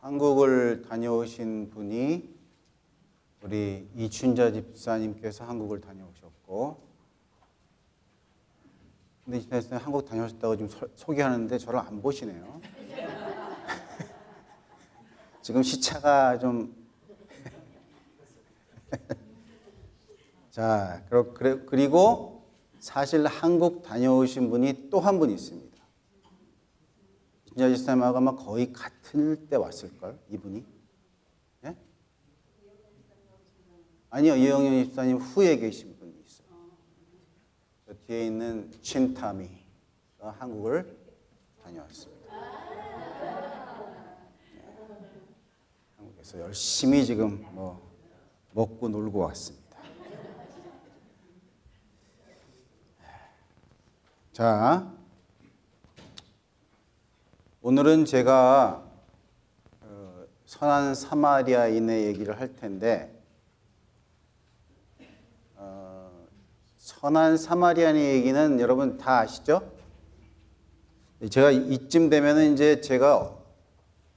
한국을 다녀오신 분이 우리 이춘자 집사님께서 한국을 다녀오셨고, 근데 이춘자 집사님 한국 다녀오셨다고 지금 소개하는데 저를 안 보시네요. 지금 시차가 좀 자, 그리고 사실 한국 다녀오신 분이 또 한 분 있습니다. 이춘자 집사님하고 아마 거의 같을 때 왔을걸, 이분이. 예? 아니요, 이영현 집사님 후에 계신 분이 있어요. 저 뒤에 있는 신타미가 한국을 다녀왔습니다. 한국에서 열심히 지금 먹고 놀고 왔습니다. 자, 오늘은 제가 선한 사마리아인의 얘기를 할 텐데, 선한 사마리아인의 얘기는 여러분 다 아시죠? 제가 이쯤 되면은 이제 제가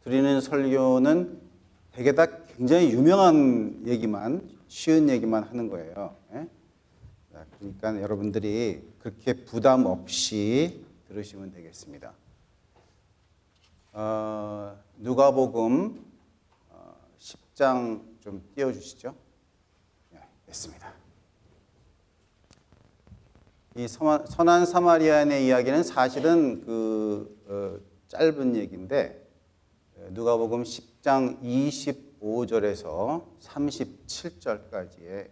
드리는 설교는 되게 다 굉장히 유명한 얘기만, 쉬운 얘기만 하는 거예요. 예? 그러니까 여러분들이 그렇게 부담 없이 들으시면 되겠습니다. 누가복음 10장 좀 띄워주시죠. 네, 됐습니다. 이 선한 사마리아인의 이야기는 사실은 짧은 얘기인데, 누가복음 10장 25절에서 37절까지의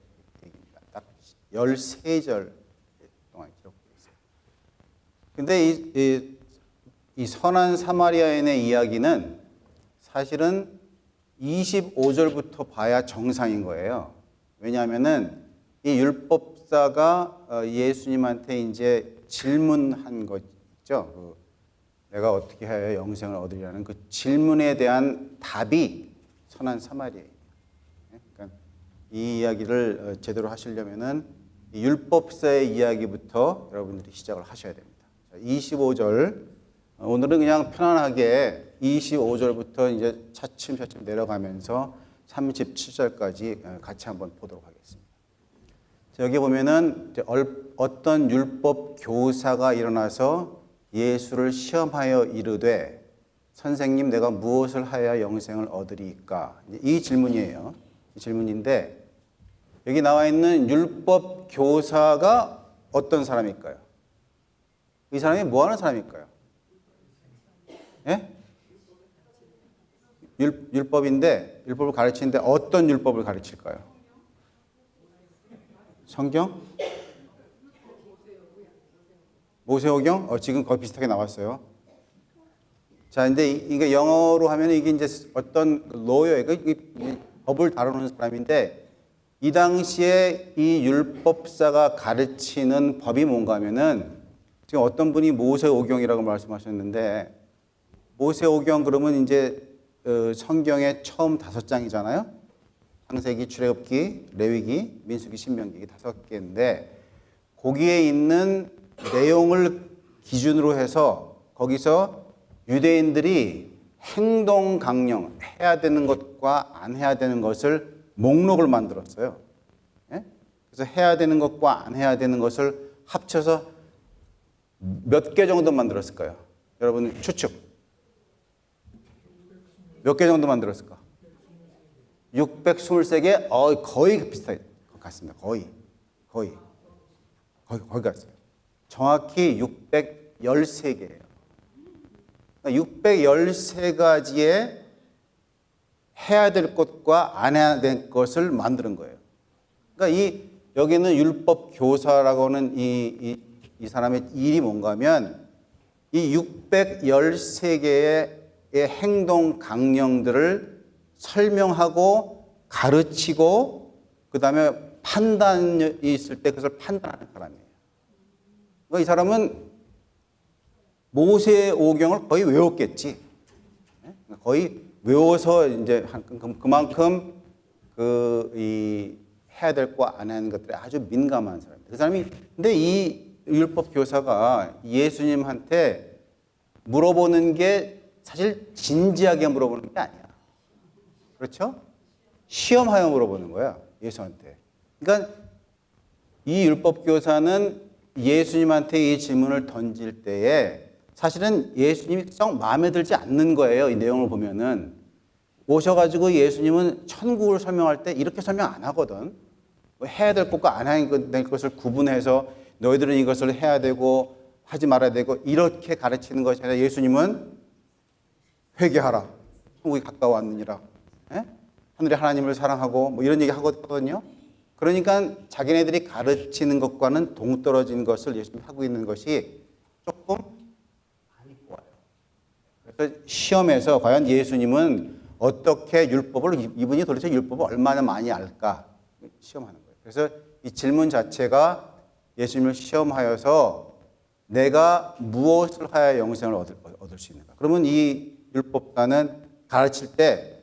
얘기입니다. 딱 13절 동안 기록되어 있어요. 근데 이 선한 사마리아인의 이야기는 사실은 25절부터 봐야 정상인 거예요. 왜냐하면은 이 율법사가 예수님한테 이제 질문한 거 있죠. 내가 어떻게 해야 영생을 얻으리라는 그 질문에 대한 답이 선한 사마리아인이에요. 그러니까 이 이야기를 제대로 하시려면은 이 율법사의 이야기부터 여러분들이 시작을 하셔야 됩니다. 25절, 오늘은 그냥 편안하게 25절부터 이제 차츰차츰 내려가면서 37절까지 같이 한번 보도록 하겠습니다. 여기 보면은 어떤 율법 교사가 일어나서 예수를 시험하여 이르되, 선생님 내가 무엇을 하여야 영생을 얻으리이까? 이 질문이에요. 이 질문인데, 여기 나와 있는 율법 교사가 어떤 사람일까요? 이 사람이 뭐 하는 사람일까요? 예? 율법인데, 율법을 가르치는데 어떤 율법을 가르칠까요? 성경? 모세오경? 지금 거의 비슷하게 나왔어요. 자, 근데 이게 영어로 하면 이게 이제 어떤 로여예요. 법을 다루는 사람인데, 이 당시에 이 율법사가 가르치는 법이 뭔가 하면은, 지금 어떤 분이 모세오경이라고 말씀하셨는데, 모세오경 그러면 이제 성경의 처음 5장이잖아요. 창세기, 출애굽기, 레위기, 민수기, 신명기 5개인데, 거기에 있는 내용을 기준으로 해서 거기서 유대인들이 행동 강령, 해야 되는 것과 안 해야 되는 것을 목록을 만들었어요. 예? 그래서 해야 되는 것과 안 해야 되는 것을 합쳐서 몇 개 정도 만들었을까요? 여러분 추측. 몇 개 정도 만들었을까? 623개? 거의 비슷할 것 같습니다. 거의 갔어요. 정확히 613개예요. 613가지의 해야 될 것과 안 해야 될 것을 만드는 거예요. 그러니까 여기는 율법 교사라고 하는 이 사람의 일이 뭔가 하면, 이 613개의 행동 강령들을 설명하고 가르치고, 그 다음에 판단이 있을 때 그것을 판단하는 사람이에요. 그러니까 이 사람은 모세오경을 거의 외웠겠지. 거의 외워서 이제 그만큼 해야 될 거 안 하는 것들에 아주 민감한 사람이에요. 그 사람이, 근데 이 율법 교사가 예수님한테 물어보는 게 사실 진지하게 물어보는 게 아니야. 그렇죠? 시험하여 물어보는 거야, 예수한테. 그러니까 이 율법 교사는 예수님한테 이 질문을 던질 때에 사실은 예수님이 썩 마음에 들지 않는 거예요. 이 내용을 보면은. 오셔가지고 예수님은 천국을 설명할 때 이렇게 설명 안 하거든. 뭐 해야 될 것과 안 해야 될 것을 구분해서 너희들은 이것을 해야 되고 하지 말아야 되고 이렇게 가르치는 것이 아니라 예수님은 회개하라. 천국이 가까워왔느니라. 예? 하늘의 하나님을 사랑하고 뭐 이런 얘기 하거든요. 그러니까 자기네들이 가르치는 것과는 동떨어진 것을 예수님이 하고 있는 것이 조금 많이 보아요. 그래서 시험에서 과연 예수님은 어떻게 율법을, 이분이 도대체 율법을 얼마나 많이 알까 시험하는 거예요. 그래서 이 질문 자체가 예수님을 시험하여서 내가 무엇을 하여 영생을 얻을 수 있는가. 그러면 이 율법가는 가르칠 때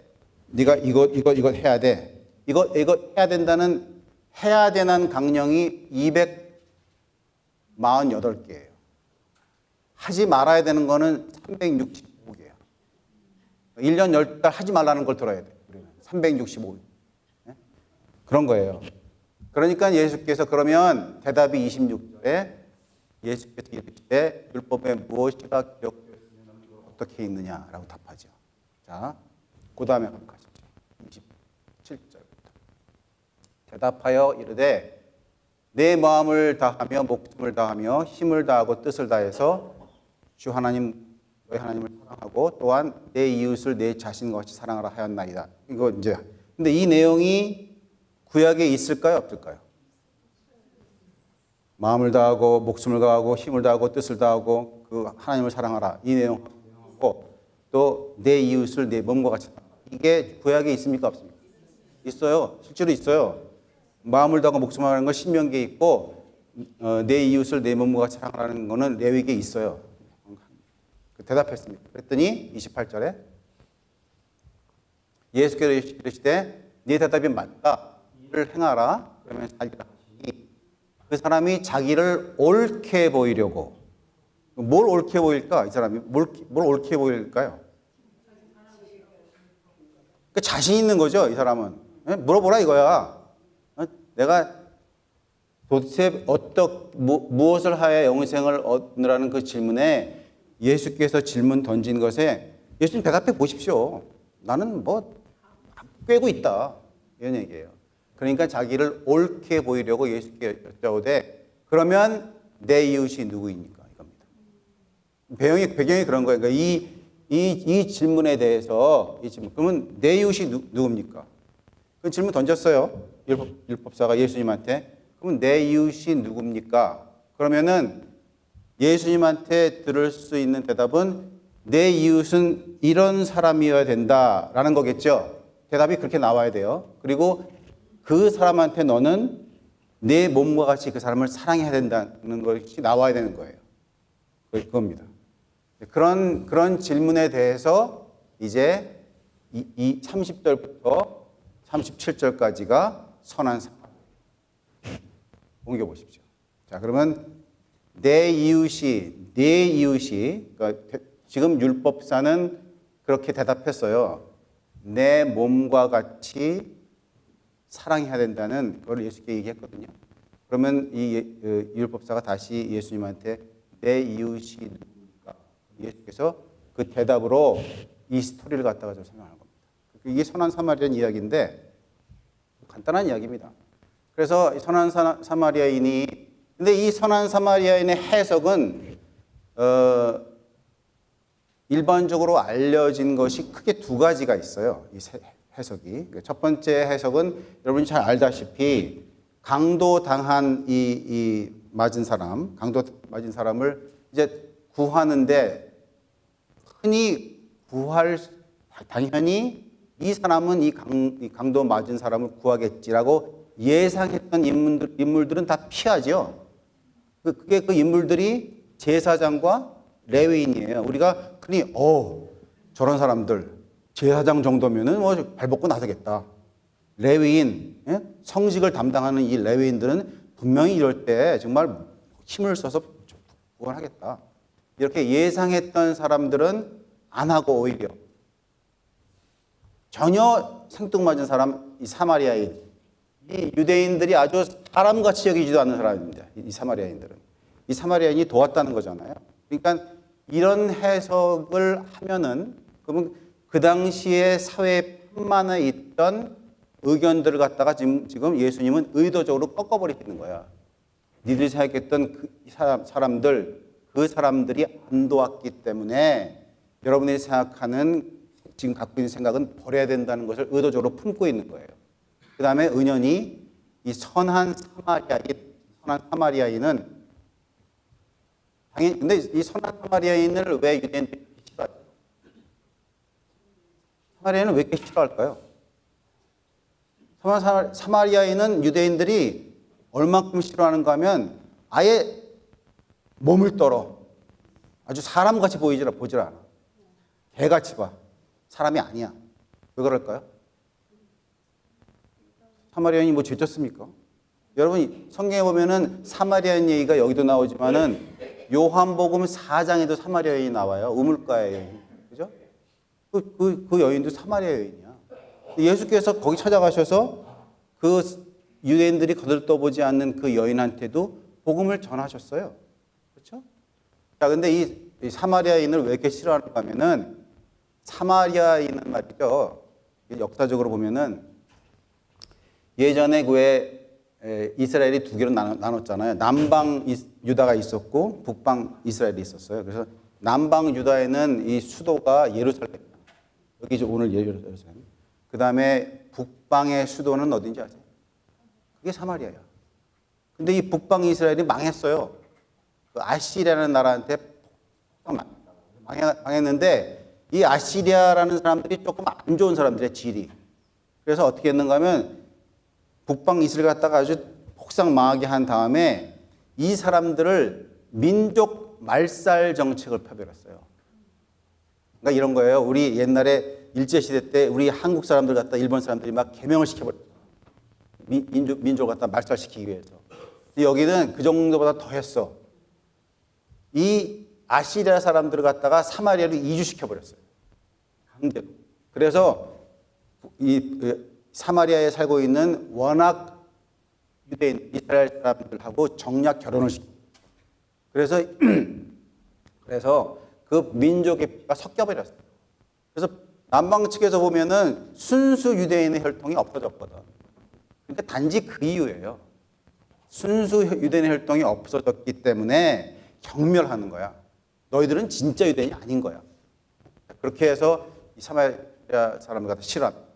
네가 이것 해야 돼. 이거 해야 된다는 해야 되는 강령이 248개예요. 하지 말아야 되는 거는 365개예요. 1년 10달 하지 말라는 걸 들어야 돼. 우리는 365일. 그런 거예요. 그러니까 예수께서 그러면 대답이 26절에 예수께서 이르시되 율법에 무엇이가 기록되었으면 어떻게 있느냐라고 답하죠. 자, 그 다음에 한번 가시죠. 27절부터. 대답하여 이르되 내 마음을 다하며 목숨을 다하며 힘을 다하고 뜻을 다해서 주 하나님 너희 하나님을 사랑하고 또한 내 이웃을 내 자신과 같이 사랑하라 하였나이다. 이거 이제 근데 이 내용이 구약에 있을까요, 없을까요? 마음을 다하고 목숨을 다하고 힘을 다하고 뜻을 다하고 그 하나님을 사랑하라 이 내용하고 또 내 이웃을 내 몸과 같이 사랑하라. 이게 구약에 있습니까, 없습니까? 있어요. 실제로 있어요. 마음을 다하고 목숨을 하는 건 신명기에 있고 내 이웃을 내 몸과 같이 사랑하라는 거는 레위기에 있어요. 대답했습니다. 그랬더니 28절에 예수께서 이르시되 네 대답이 맞다. 이를 행하라. 그러면 자기가 하시니 그 사람이 자기를 옳게 보이려고 뭘 옳게 보일까? 이 사람이 뭘 옳게 보일까요? 그 자신 있는 거죠. 이 사람은 물어보라 이거야. 내가 도대체 무엇을 하여 영생을 얻느라는 그 질문에 예수께서 질문 던진 것에 예수님 대답해 보십시오. 나는 뭐 꿰고 있다. 이런 얘기예요. 그러니까 자기를 옳게 보이려고 예수께 여쭤오되 그러면 내 이웃이 누구입니까? 이겁니다. 배경이 그런 거예요. 그러니까 이 질문에 대해서 그러면 내 이웃이 누굽니까? 그 질문 던졌어요. 율법사가 예수님한테. 그럼 내 이웃이 누굽니까? 그러면은 예수님한테 들을 수 있는 대답은 내 이웃은 이런 사람이어야 된다라는 거겠죠. 대답이 그렇게 나와야 돼요. 그리고 그 사람한테 너는 내 몸과 같이 그 사람을 사랑해야 된다는 것이 나와야 되는 거예요. 그겁니다. 그런 질문에 대해서 이제 이 30절부터 37절까지가 선한 사람. 옮겨보십시오. 자, 그러면 내 이웃이, 그러니까 지금 율법사는 그렇게 대답했어요. 내 몸과 같이 사랑해야 된다는 걸 예수께 얘기했거든요. 그러면 이 율법사가 다시 예수님한테 내 이웃이 누구입니까? 예수께서 그 대답으로 이 스토리를 갖다가 좀 설명하는 겁니다. 이게 선한 사마리아인 이야기인데 간단한 이야기입니다. 그래서 선한 사마리아인이 근데 이 선한 사마리아인의 해석은 일반적으로 알려진 것이 크게 두 가지가 있어요. 이 해석이. 첫 번째 해석은 여러분이 잘 알다시피 강도 당한 이 맞은 사람을 이제 구하는데 흔히 당연히 이 사람은 이 강도 맞은 사람을 구하겠지라고 예상했던 인물들은 다 피하죠. 그게 그 인물들이 제사장과 레위인이에요. 우리가 흔히 저런 사람들 제사장 정도면은 뭐 발벗고 나서겠다. 레위인, 성직을 담당하는 이 레위인들은 분명히 이럴 때 정말 힘을 써서 구원하겠다. 이렇게 예상했던 사람들은 안 하고 오히려 전혀 생뚱맞은 사람, 이 사마리아인. 이 유대인들이 아주 사람같이 여기지도 않는 사람입니다. 이 사마리아인들은. 이 사마리아인이 도왔다는 거잖아요. 그러니까 이런 해석을 하면은 그러면 그 당시에 사회 편만에 있던 의견들을 갖다가 지금 예수님은 의도적으로 꺾어버리는 거야. 니들이 생각했던 그 사람들, 그 사람들이 안 도왔기 때문에 여러분이 생각하는 지금 갖고 있는 생각은 버려야 된다는 것을 의도적으로 품고 있는 거예요. 그 다음에 은연히 이 선한 사마리아인은 당연히, 근데 이 선한 사마리아인을 왜 유대인들이 싫어하죠? 사마리아인은 왜 이렇게 싫어할까요? 사마리아인은 유대인들이 얼만큼 싫어하는가 하면 아예 몸을 떨어. 아주 사람같이 보질 않아. 개같이 봐. 사람이 아니야. 왜 그럴까요? 사마리아인이 뭐 죄졌습니까? 여러분 성경에 보면은 사마리아인 얘기가 여기도 나오지만은 요한복음 4장에도 사마리아인이 나와요. 우물가의 여인. 그죠? 그 여인도 사마리아 여인이야. 예수께서 거기 찾아가셔서 그 유대인들이 거들떠보지 않는 그 여인한테도 복음을 전하셨어요. 그렇죠? 자, 근데 이 사마리아인을 왜 이렇게 싫어하는가 하면은 사마리아인은 말이죠. 역사적으로 보면은 예전에 왜 이스라엘이 두 개로 나눴잖아요. 남방 유다가 있었고 북방 이스라엘이 있었어요. 그래서 남방 유다에는 이 수도가 예루살렘. 여기 오늘 예루살렘. 그 다음에 북방의 수도는 어딘지 아세요? 그게 사마리아야. 근데 이 북방 이스라엘이 망했어요. 그 아시리아라는 나라한테 망했는데 이 아시리아라는 사람들이 조금 안 좋은 사람들의 질이. 그래서 어떻게 했는가 하면 북방 이스라엘 갖다가 아주 폭삭 망하게 한 다음에 이 사람들을 민족 말살 정책을 펴버렸어요. 그러니까 이런 거예요. 우리 옛날에 일제시대 때 우리 한국 사람들 갖다 일본 사람들이 막 개명을 시켜버렸어요. 민족을 갖다 말살시키기 위해서. 여기는 그 정도보다 더 했어. 이 아시리아 사람들을 갖다가 사마리아로 이주시켜버렸어요. 강제로. 그래서 이 사마리아에 살고 있는 워낙 유대인 이스라엘 사람들하고 정략 결혼을 시켰어요. 그래서 그 민족의 피가 섞여버렸어요. 그래서 남방 측에서 보면은 순수 유대인의 혈통이 없어졌거든. 그러니까 단지 그 이유예요. 순수 유대인의 혈통이 없어졌기 때문에 경멸하는 거야. 너희들은 진짜 유대인이 아닌 거야. 그렇게 해서 이 사마리아 사람을 갖다 싫어합니다.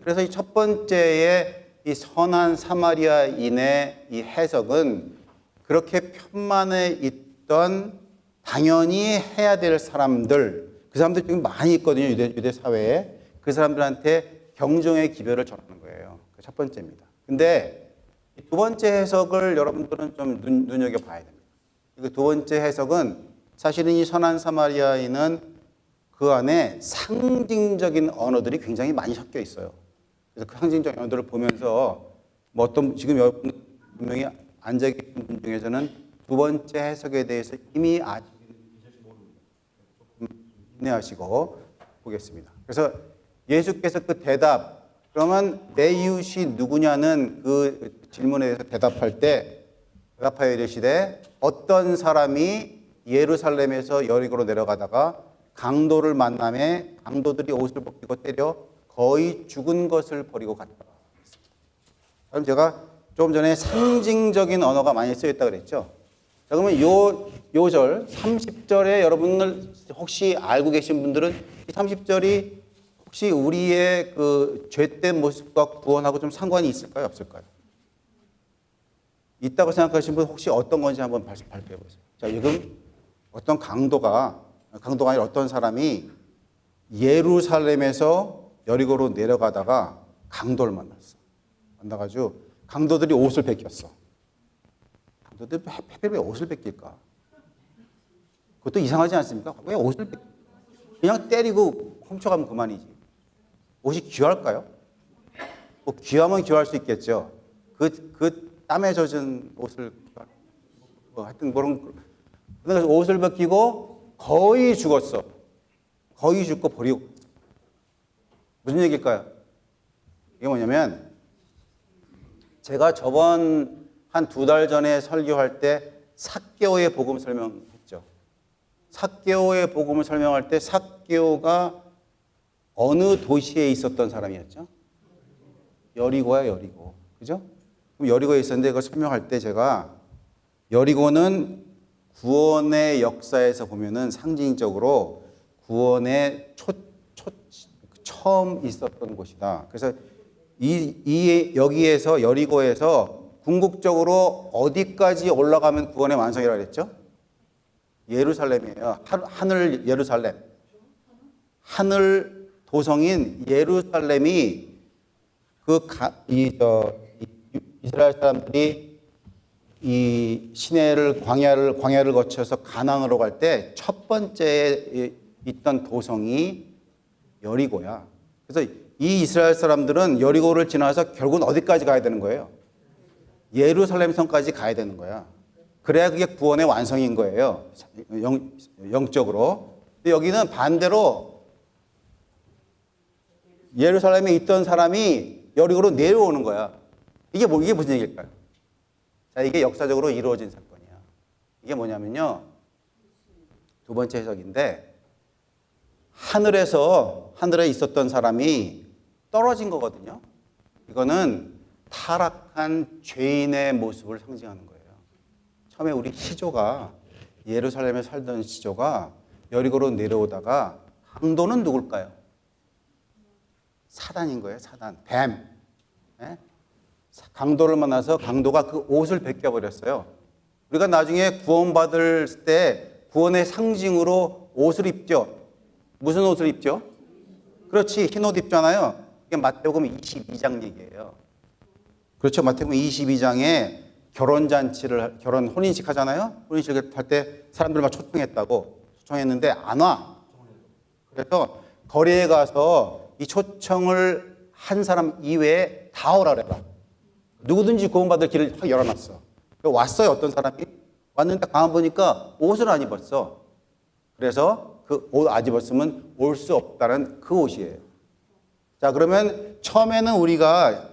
그래서 이 첫 번째의 이 선한 사마리아인의 이 해석은 그렇게 편만에 있던 당연히 해야 될 사람들, 그 사람들 좀 많이 있거든요. 유대 사회에. 그 사람들한테 경종의 기별을 전하는 거예요. 그 첫 번째입니다. 근데 두 번째 해석을 여러분들은 좀 눈여겨봐야 됩니다. 그 두 번째 해석은 사실은 이 선한 사마리아인은 그 안에 상징적인 언어들이 굉장히 많이 섞여 있어요. 그래서 그 상징적인 언어들을 보면서 뭐 어떤 지금 여러분 분명히 앉아 계신 분 중에서는 두 번째 해석에 대해서 이미 아시는 인내하시고 보겠습니다. 그래서 예수께서 그 대답, 그러면 내 이웃이 누구냐는 그 질문에 대해서 대답하여 이르시되 어떤 사람이 예루살렘에서 여리고로 내려가다가 강도를 만남에 강도들이 옷을 벗기고 때려 거의 죽은 것을 버리고 갔다. 그럼 제가 조금 전에 상징적인 언어가 많이 쓰였다 그랬죠. 자, 그러면 요 절 30절에 여러분들 혹시 알고 계신 분들은 이 30절이 혹시 우리의 그 죄된 모습과 구원하고 좀 상관이 있을까요? 없을까요? 있다고 생각하시는 분 혹시 어떤 건지 한번 발표해 보세요. 자, 지금 어떤 강도가 아니라 어떤 사람이 예루살렘에서 여리고로 내려가다가 강도를 만났어. 만나가지고 강도들이 옷을 벗겼어. 강도들이 왜 옷을 벗길까? 그것도 이상하지 않습니까? 왜 옷을 벗겨? 그냥 때리고 훔쳐가면 그만이지. 옷이 귀할까요? 뭐 귀하면 귀할 수 있겠죠. 그 땀에 젖은 옷을 뭐 하여튼 그런 그래서 옷을 벗기고 거의 죽었어. 거의 죽고 버리고 무슨 얘기일까요? 이게 뭐냐면 제가 저번 한 2달 전에 설교할 때 삭개오의 복음 설명했죠. 삭개오의 복음을 설명할 때 삭개오가 어느 도시에 있었던 사람이었죠? 여리고야, 여리고. 그죠? 그럼 여리고에 있었는데 그걸 설명할 때 제가 여리고는 구원의 역사에서 보면은 상징적으로 구원의 처음 있었던 곳이다. 그래서 여기에서 여리고에서 궁극적으로 어디까지 올라가면 구원의 완성이라고 그랬죠? 예루살렘이에요. 하늘 예루살렘. 하늘 도성인 예루살렘이 이스라엘 사람들이 이 시내를 광야를 거쳐서 가나안으로 갈 때 첫 번째 있던 도성이 여리고야. 그래서 이 이스라엘 사람들은 여리고를 지나서 결국은 어디까지 가야 되는 거예요? 예루살렘 성까지 가야 되는 거야. 그래야 그게 구원의 완성인 거예요. 영적으로. 근데 여기는 반대로 예루살렘에 있던 사람이 여리고로 내려오는 거야. 이게 무슨 얘기일까요? 자, 이게 역사적으로 이루어진 사건이야. 이게 뭐냐면요. 두 번째 해석인데, 하늘에 있었던 사람이 떨어진 거거든요. 이거는 타락한 죄인의 모습을 상징하는 거예요. 처음에 우리 시조가, 예루살렘에 살던 시조가 여리고로 내려오다가 강도는 누굴까요? 사단인 거예요. 사단. 뱀. 네? 강도를 만나서 강도가 그 옷을 벗겨버렸어요. 우리가 나중에 구원받을 때 구원의 상징으로 옷을 입죠. 무슨 옷을 입죠? 그렇지. 흰 옷 입잖아요. 이게 마태복음 22장 얘기예요. 그렇죠. 마태복음 22장에 혼인식 하잖아요. 혼인식을 할 때 사람들 막 초청했는데 안 와. 그래서 거리에 가서 이 초청을 한 사람 이외에 다 오라 그래라. 누구든지 구원받을 길을 확 열어놨어. 왔어요. 어떤 사람이 왔는데 가만 보니까 옷을 안 입었어. 그래서 그 옷 안 입었으면 올 수 없다는 그 옷이에요. 자, 그러면 처음에는 우리가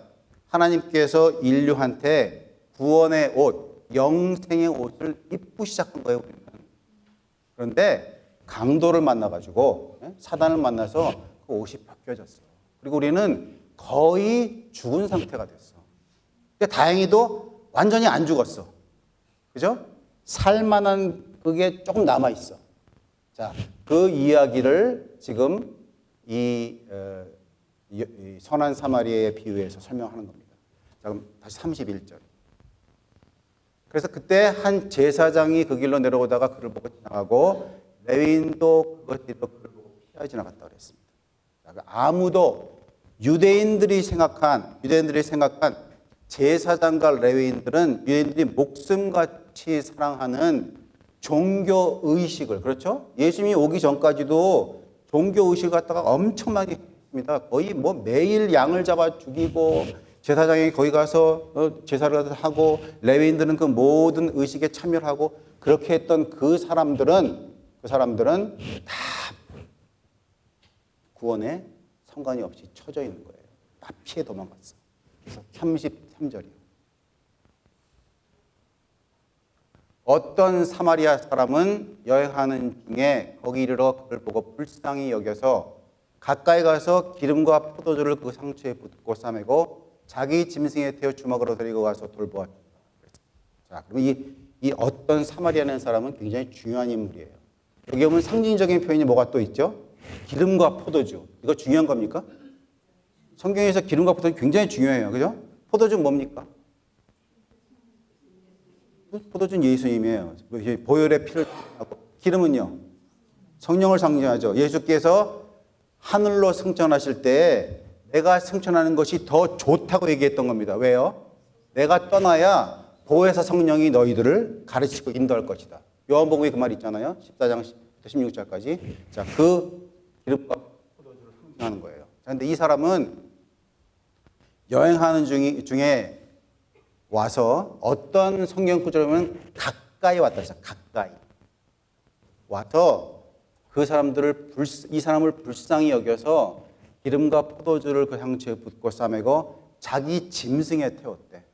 하나님께서 인류한테 구원의 옷, 영생의 옷을 입고 시작한 거예요. 우리는. 그런데 강도를 만나가지고 사단을 만나서 그 옷이 벗겨졌어. 그리고 우리는 거의 죽은 상태가 됐어. 근데 다행히도 완전히 안 죽었어. 그죠? 살만한 그게 조금 남아있어. 자, 그 이야기를 지금 이 선한 사마리아의 비유에서 설명하는 겁니다. 자, 그럼 다시 31절. 그래서 그때 한 제사장이 그 길로 내려오다가 그를 보고 지나가고 레위인도 그것을 보고 피하여 지나갔다고 그랬습니다. 자, 아무도 유대인들이 생각한 제사장과 레위인들은 유대인들이 목숨같이 사랑하는 종교 의식을, 그렇죠? 예수님이 오기 전까지도 종교 의식을 갖다가 엄청나게 했습니다. 거의 뭐 매일 양을 잡아 죽이고 제사장이 거기 가서 제사를 하고 레위인들은 그 모든 의식에 참여를 하고 그렇게 했던 그 사람들은 다 구원에 상관이 없이 처져 있는 거예요. 다 피해 도망갔어. 그래서 33절이요. 어떤 사마리아 사람은 여행하는 중에 거기 이르러 그를 보고 불쌍히 여겨서 가까이 가서 기름과 포도주를 그 상처에 붓고 싸매고 자기 짐승에 태워 주먹으로 데리고 가서 돌보았다. 자, 그럼 이 어떤 사마리아라는 사람은 굉장히 중요한 인물이에요. 여기 보면 상징적인 표현이 뭐가 또 있죠? 기름과 포도주. 이거 중요한 겁니까? 성경에서 기름과 포도주 굉장히 중요해요. 그죠? 포도주는 뭡니까? 포도주는 예수님이에요. 보혈의 피를 하고 기름은요? 성령을 상징하죠. 예수께서 하늘로 승천하실 때 내가 승천하는 것이 더 좋다고 얘기했던 겁니다. 왜요? 내가 떠나야 보혜사 성령이 너희들을 가르치고 인도할 것이다. 요한복음에 그 말 있잖아요. 14장 16절까지. 자, 그 기름과 포도주를 상징하는 거예요. 그런데 이 사람은 여행하는 중에 와서 어떤 성경 구절을 가까이 왔다 했어요. 가까이 와서 이 사람을 불쌍히 여겨서 기름과 포도주를 그 상처에 붓고 싸매고 자기 짐승에 태웠대.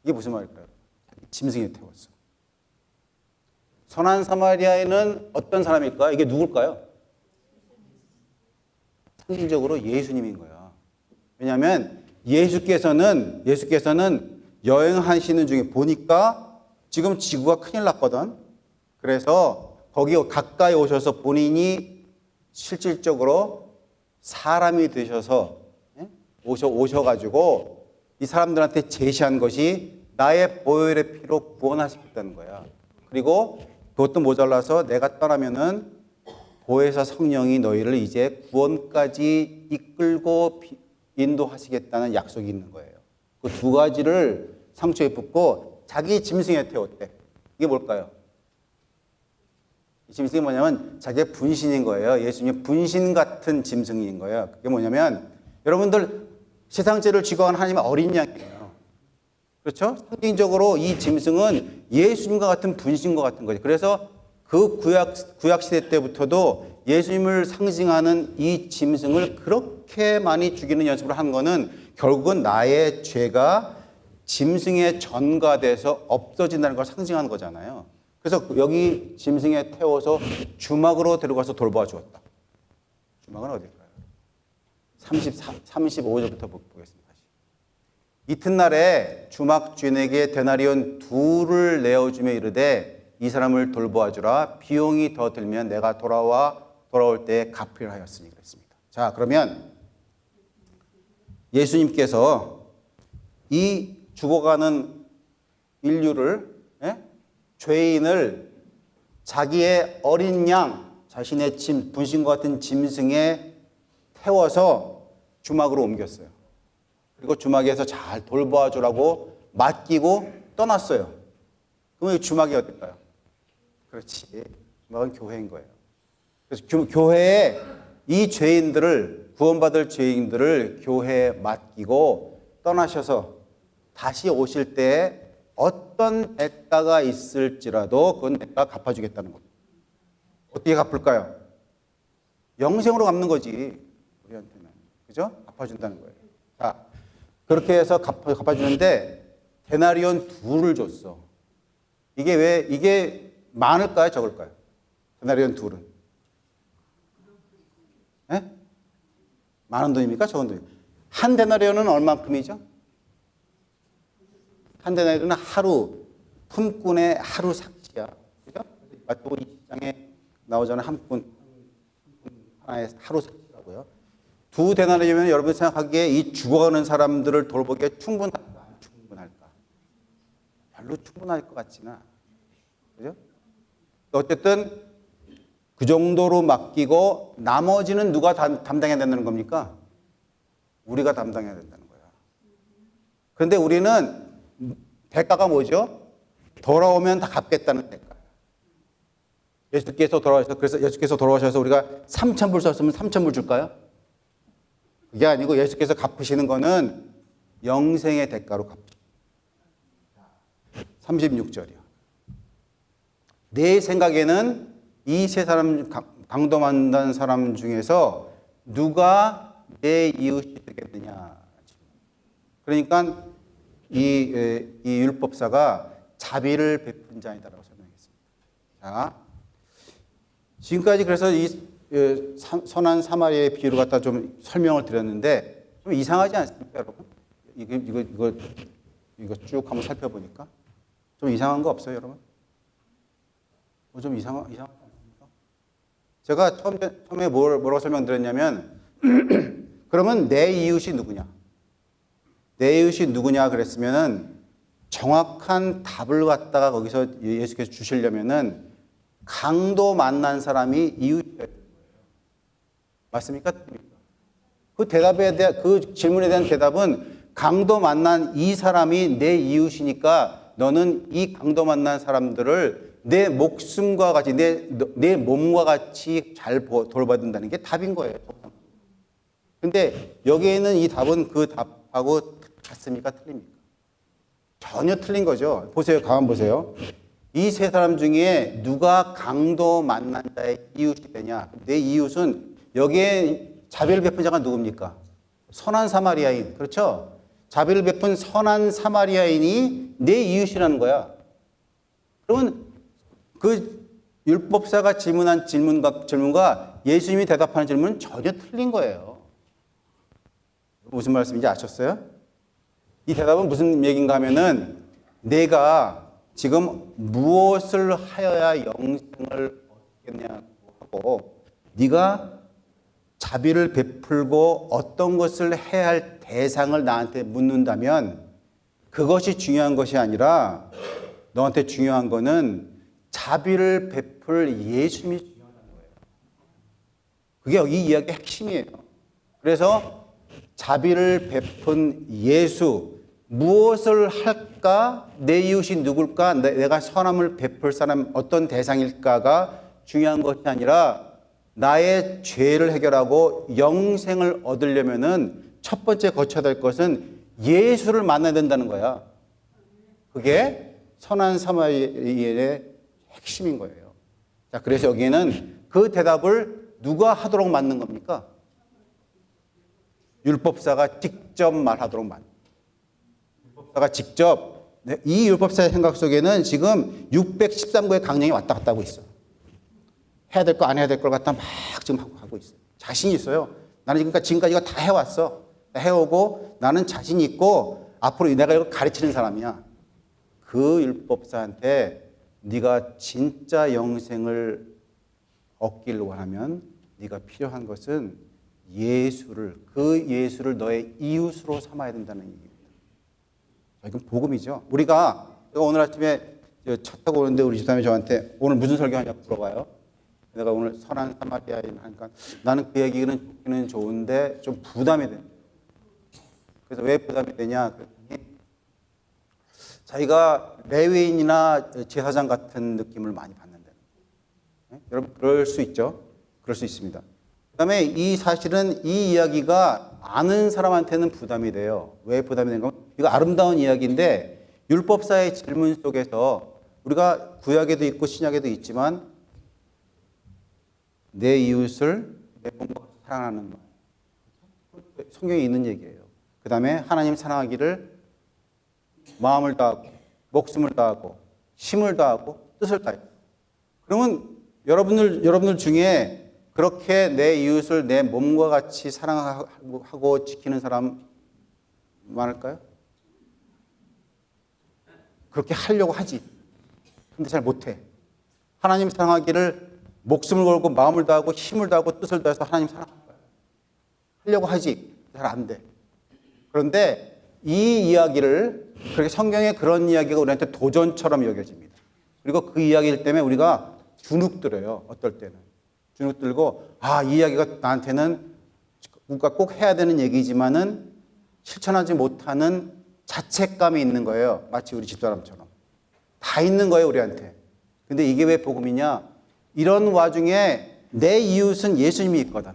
이게 무슨 말일까요? 자기 짐승에 태웠어. 선한 사마리아인은 어떤 사람일까요? 이게 누굴까요? 상징적으로 예수님인 거야. 왜냐하면 예수께서는 여행하시는 중에 보니까 지금 지구가 큰일 났거든. 그래서 거기 가까이 오셔서 본인이 실질적으로 사람이 되셔서 오셔가지고 이 사람들한테 제시한 것이 나의 보혈의 피로 구원하시겠다는 거야. 그리고 그것도 모자라서 내가 떠나면은 보혜사 성령이 너희를 이제 구원까지 이끌고 인도하시겠다는 약속이 있는 거예요. 그 두 가지를 상처에 붓고 자기 짐승에 태웠대. 이게 뭘까요? 이 짐승이 뭐냐면 자기의 분신인 거예요. 예수님의 분신 같은 짐승인 거예요. 그게 뭐냐면 여러분들 세상죄를 쥐고 하나님의 어린 양이에요. 그렇죠? 상징적으로 이 짐승은 예수님과 같은 분신과 같은 거죠. 그래서 그 구약 시대 때부터도 예수님을 상징하는 이 짐승을 그렇게 많이 죽이는 연습을 한 거는 결국은 나의 죄가 짐승에 전가돼서 없어진다는 걸 상징하는 거잖아요. 그래서 여기 짐승에 태워서 주막으로 데려가서 돌보아 주었다. 주막은 어딜까요? 35절부터 보겠습니다. 이튿날에 주막 주인에게 데나리온 2를 내어주며 이르되 이 사람을 돌보아 주라. 비용이 더 들면 내가 돌아올 때에 갚으리라 하였으니 그랬습니다. 자, 그러면 예수님께서 이 죽어가는 인류를, 죄인을 자기의 어린 양, 자신의 분신과 같은 짐승에 태워서 주막으로 옮겼어요. 그리고 주막에서 잘 돌보아 주라고 맡기고 떠났어요. 그럼 이 주막이 어떨까요? 그렇지. 주막은 교회인 거예요. 그래서 교회에 이 죄인들을, 구원받을 죄인들을 교회에 맡기고 떠나셔서 다시 오실 때에 어떤 대가가 있을지라도 그건 내가 갚아주겠다는 겁니다. 어떻게 갚을까요? 영생으로 갚는 거지. 우리한테는. 그죠? 갚아준다는 거예요. 자, 그렇게 해서 갚아주는데 데나리온 2를 줬어. 이게 많을까요? 적을까요? 데나리온 2는. 네? 많은 돈입니까? 적은 돈입니까? 한 데나리온은 얼마큼이죠? 한 데나리온은 하루, 품꾼의 하루 삭지야. 그죠? 마태복음 20장에 나오잖아요. 한 푼 하나의 하루 삭지라고요. 2 데나리온이면 여러분이 생각하기에 이 죽어가는 사람들을 돌보기에 충분할까? 안 충분할까? 별로 충분할 것 같지는 않아. 그죠? 어쨌든 그 정도로 맡기고 나머지는 누가 담당해야 된다는 겁니까? 우리가 담당해야 된다는 거야. 그런데 우리는 대가가 뭐죠? 돌아오면 다 갚겠다는 대가. 예수께서 돌아오셔서 우리가 3,000불 썼으면 3,000불 줄까요? 그게 아니고 예수께서 갚으시는 거는 영생의 대가로 갚으십니다. 36절이요. 내 생각에는 이 세 사람, 강도만난 사람 중에서 누가 내 이웃이 되겠느냐. 그러니까 이 율법사가 자비를 베푼 자이다라고 설명했습니다. 자, 지금까지 그래서 이 선한 사마리아의 비유를 갖다 좀 설명을 드렸는데 좀 이상하지 않습니까, 여러분? 이거 쭉 한번 살펴보니까 좀 이상한 거 없어요, 여러분? 좀 이상하지 않습니까? 제가 처음에 뭐라고 설명드렸냐면 그러면 내 이웃이 누구냐? 내 이웃이 누구냐 그랬으면은 정확한 답을 갖다가 거기서 예수께서 주시려면은 강도 만난 사람이 이웃이어야 되는 거예요. 맞습니까? 그 질문에 대한 대답은 강도 만난 이 사람이 내 이웃이니까 너는 이 강도 만난 사람들을 내 목숨과 같이 내 몸과 같이 잘 돌봐야 된다는 게 답인 거예요. 근데 여기에는 이 답은 그 답하고 같습니까? 틀립니까? 전혀 틀린 거죠. 보세요. 가만 보세요. 이 세 사람 중에 누가 강도 만난 자의 이웃이 되냐? 내 이웃은 여기에 자비를 베푼 자가 누굽니까? 선한 사마리아인. 그렇죠? 자비를 베푼 선한 사마리아인이 내 이웃이라는 거야. 그러면 그 율법사가 질문한 질문과 예수님이 대답하는 질문은 전혀 틀린 거예요. 무슨 말씀인지 아셨어요? 이 대답은 무슨 얘기인가 하면은 내가 지금 무엇을 하여야 영생을 얻겠냐고 하고 네가 자비를 베풀고 어떤 것을 해야 할 대상을 나한테 묻는다면 그것이 중요한 것이 아니라 너한테 중요한 거는 자비를 베풀 예수님이 중요하다는 거예요. 그게 이 이야기의 핵심이에요. 그래서 자비를 베푼 예수, 무엇을 할까? 내 이웃이 누굴까? 내가 선함을 베풀 사람 어떤 대상일까가 중요한 것이 아니라 나의 죄를 해결하고 영생을 얻으려면은 첫 번째 거쳐야 될 것은 예수를 만나야 된다는 거야. 그게 선한 사마리아인의 핵심인 거예요. 자, 그래서 여기에는 그 대답을 누가 하도록 만든 겁니까? 율법사가 직접 말하도록 만든. 율법사가 직접, 이 율법사의 생각 속에는 지금 613구의 강령이 왔다 갔다 하고 있어요. 해야 될 거 안 해야 될 걸 갖다 막 지금 하고 있어요. 자신이 있어요. 나는 지금까지 이거 다 해왔어. 해오고 나는 자신이 있고 앞으로 내가 이거 가르치는 사람이야. 그 율법사한테 네가 진짜 영생을 얻기를 원하면 네가 필요한 것은 그 예수를 너의 이웃으로 삼아야 된다는 얘기입니다. 이건 복음이죠. 우리가 오늘 아침에 차 타고 오는데 우리 집사람이 저한테 오늘 무슨 설교하냐고 물어봐요. 내가 오늘 선한 사마리아인 하니까 나는 그 얘기는 좋은데 좀 부담이 된다. 그래서 왜 부담이 되냐 그랬더니 자기가 레위인이나 제사장 같은 느낌을 많이 받는다. 네? 여러분 그럴 수 있죠. 그럴 수 있습니다. 그다음에 사실은 이 이야기가 아는 사람한테는 부담이 돼요. 왜 부담이 되는가? 이거 아름다운 이야기인데 율법사의 질문 속에서 우리가 구약에도 있고 신약에도 있지만 내 이웃을 내 몸과 사랑하는 말. 성경에 있는 얘기예요. 그 다음에 하나님 사랑하기를 마음을 다하고 목숨을 다하고 힘을 다하고 뜻을 다하고. 그러면 여러분들 중에 그렇게 내 이웃을 내 몸과 같이 사랑하고 지키는 사람 많을까요? 그렇게 하려고 하지. 근데 잘 못해. 하나님 사랑하기를 목숨을 걸고 마음을 다하고 힘을 다하고 뜻을 다해서 하나님 사랑할 거야. 하려고 하지. 잘 안 돼. 그런데 이 이야기를 그렇게 성경에 그런 이야기가 우리한테 도전처럼 여겨집니다. 그리고 그 이야기 때문에 우리가 주눅들어요. 어떨 때는. 주눅들고 이 이야기가 나한테는 우리가 꼭 해야 되는 얘기지만은 실천하지 못하는 자책감이 있는 거예요. 마치 우리 집사람처럼. 다 있는 거예요, 우리한테. 근데 이게 왜 복음이냐? 이런 와중에 내 이웃은 예수님이 있거든.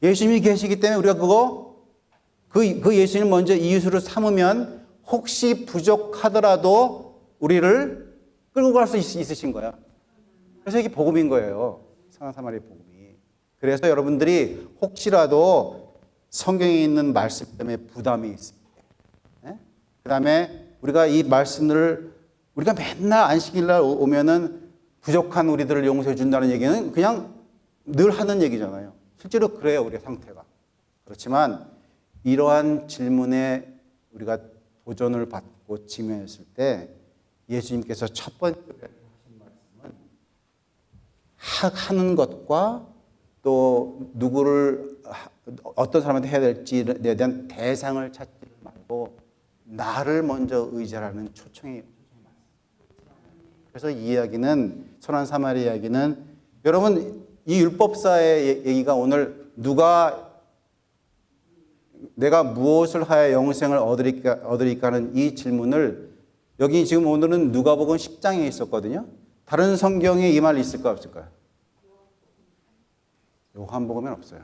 예수님이 계시기 때문에 우리가 그 예수님 먼저 이웃으로 삼으면 혹시 부족하더라도 우리를 끌고 갈 수 있으신 거야. 그래서 이게 복음인 거예요. 선한 사마리아 복음이. 그래서 여러분들이 혹시라도 성경에 있는 말씀 때문에 부담이 있습니다. 네? 그 다음에 우리가 이 말씀을 우리가 맨날 안식일날 오면은 부족한 우리들을 용서해 준다는 얘기는 그냥 늘 하는 얘기잖아요. 실제로 그래요, 우리의 상태가. 그렇지만 이러한 질문에 우리가 도전을 받고 직면했을 때 예수님께서 첫 번째 하신 말씀은 하는 것과 또 누구를 어떤 사람한테 해야 될지에 대한 대상을 찾지 말고 나를 먼저 의지하라는 초청이에요. 그래서 이 이야기는 선한 사마리아 이야기는 여러분 이 율법사의 얘기가 오늘 내가 무엇을 하여 영생을 얻으리까 하는 이 질문을 여기 지금 오늘은 누가복음 10장에 있었거든요. 다른 성경에 이 말이 있을까 없을까요? 요한복음엔 없어요.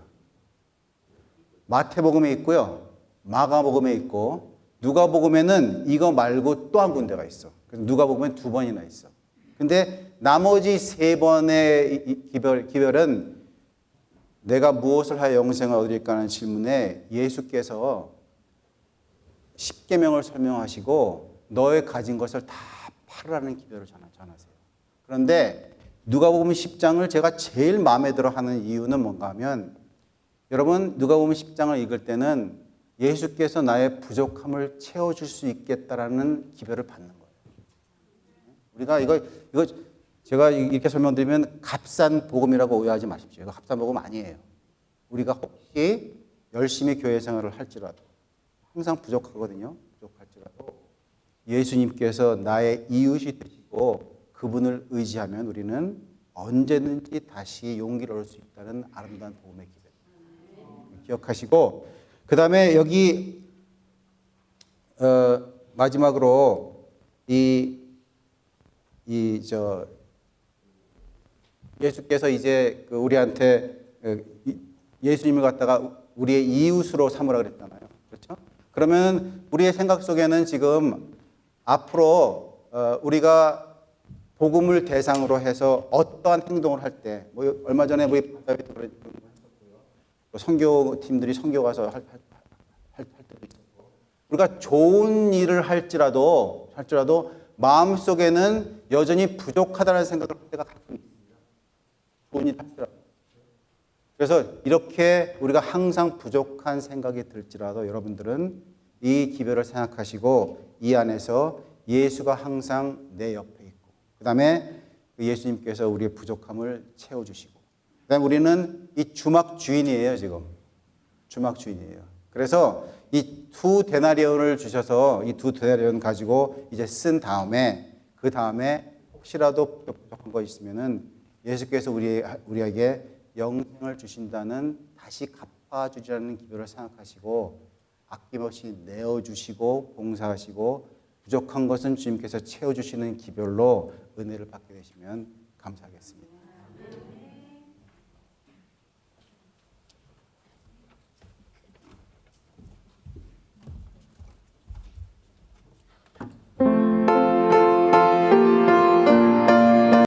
마태복음에 있고요. 마가복음에 있고 누가복음에는 이거 말고 또 한 군데가 있어. 그래서 누가복음엔 2번이나 있어. 근데 나머지 3번의 기별은 내가 무엇을 하여 영생을 얻을까 하는 질문에 예수께서 십계명을 설명하시고 너의 가진 것을 다 팔으라는 기도를 전하세요. 그런데 누가복음 10장을 제가 제일 마음에 들어 하는 이유는 뭔가 하면 여러분 누가복음 10장을 읽을 때는 예수께서 나의 부족함을 채워줄 수 있겠다라는 기별을 받는 거예요. 우리가 이거 제가 이렇게 설명드리면 값싼 복음이라고 오해하지 마십시오. 이거 값싼 복음 아니에요. 우리가 혹시 열심히 교회 생활을 할지라도 항상 부족하거든요. 부족할지라도 예수님께서 나의 이웃이 되시고 그분을 의지하면 우리는 언제든지 다시 용기를 얻을 수 있다는 아름다운 복음의 기별. 기억하시고 그 다음에 여기 마지막으로 예수께서 이제 우리한테 예수님을 갖다가 우리의 이웃으로 삼으라 그랬잖아요. 그렇죠? 그러면 우리의 생각 속에는 지금 앞으로 우리가 복음을 대상으로 해서 어떠한 행동을 할 때, 뭐 얼마 전에 우리 바다에도 그런 거 했었고요. 선교팀들이 선교 가서 할 때도 있었고, 우리가 좋은 일을 할지라도 마음 속에는 여전히 부족하다는 생각을 할 때가 가끔 있습니다. 좋은 일 할지라도. 그래서 이렇게 우리가 항상 부족한 생각이 들지라도 여러분들은 이 기별을 생각하시고 이 안에서 예수가 항상 내 옆에 있고 그 다음에 예수님께서 우리의 부족함을 채워주시고 그 다음에 우리는 이 주막 주인이에요. 지금 주막 주인이에요. 그래서 이 두 데나리온을 주셔서 이 두 데나리온 가지고 이제 쓴 다음에 그 다음에 혹시라도 부족한 거 있으면은 예수께서 우리에게 영생을 주신다는 다시 갚아주자는 기별을 생각하시고 아낌없이 내어주시고 봉사하시고 부족한 것은 주님께서 채워주시는 기별로 은혜를 받게 되시면 감사하겠습니다.